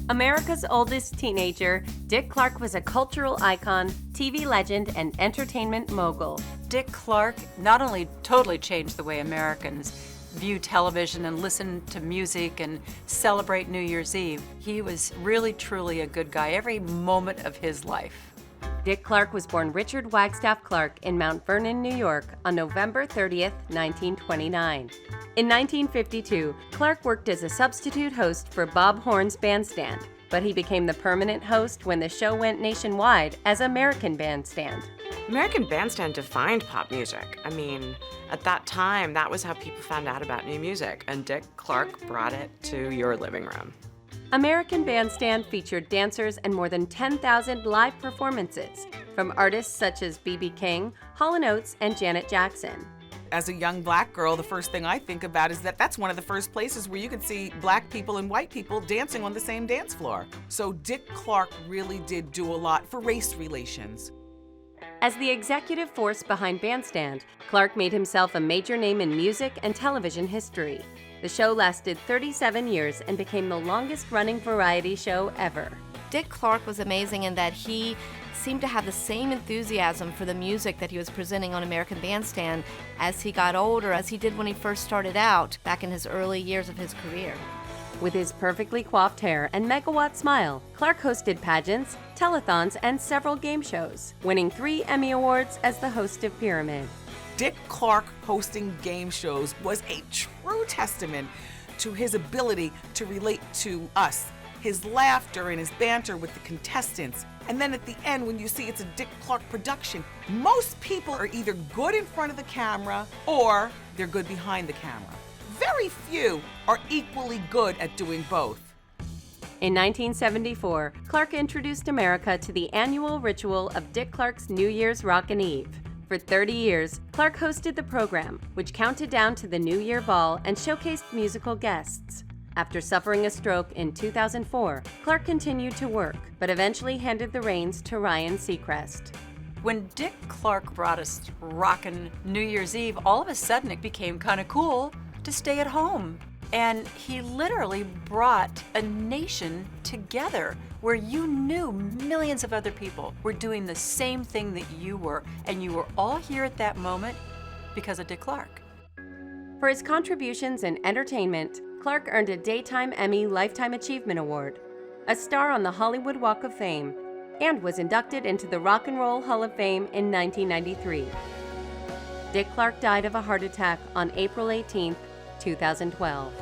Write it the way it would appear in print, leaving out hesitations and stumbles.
America's oldest teenager, Dick Clark was a cultural icon, TV legend, and entertainment mogul. Dick Clark not only totally changed the way Americans view television and listen to music and celebrate New Year's Eve, he was really truly a good guy every moment of his life. Dick Clark was born Richard Wagstaff Clark in Mount Vernon, New York on November 30th, 1929. In 1952, Clark worked as a substitute host for Bob Horn's Bandstand, but he became the permanent host when the show went nationwide as American Bandstand. American Bandstand defined pop music. I mean, at that time, that was how people found out about new music, and Dick Clark brought it to your living room. American Bandstand featured dancers and more than 10,000 live performances from artists such as B.B. King, Hall & Oates, and Janet Jackson. As a young black girl, the first thing I think about is that that's one of the first places where you could see black people and white people dancing on the same dance floor. So Dick Clark really did do a lot for race relations. As the executive force behind Bandstand, Clark made himself a major name in music and television history. The show lasted 37 years and became the longest-running variety show ever. Dick Clark was amazing in that he seemed to have the same enthusiasm for the music that he was presenting on American Bandstand as he got older, as he did when he first started out back in his early years of his career. With his perfectly coiffed hair and megawatt smile, Clark hosted pageants, telethons, and several game shows, winning 3 Emmy Awards as the host of Pyramid. Dick Clark hosting game shows was a true testament to his ability to relate to us, his laughter and his banter with the contestants. And then at the end, when you see it's a Dick Clark production, most people are either good in front of the camera or they're good behind the camera. Very few are equally good at doing both. In 1974, Clark introduced America to the annual ritual of Dick Clark's New Year's Rockin' Eve. For 30 years, Clark hosted the program, which counted down to the New Year Ball and showcased musical guests. After suffering a stroke in 2004, Clark continued to work, but eventually handed the reins to Ryan Seacrest. When Dick Clark brought us rockin' New Year's Eve, all of a sudden it became kind of cool to stay at home. And he literally brought a nation together where you knew millions of other people were doing the same thing that you were, and you were all here at that moment because of Dick Clark. For his contributions in entertainment, Clark earned a Daytime Emmy Lifetime Achievement Award, a star on the Hollywood Walk of Fame, and was inducted into the Rock and Roll Hall of Fame in 1993. Dick Clark died of a heart attack on April 18, 2012.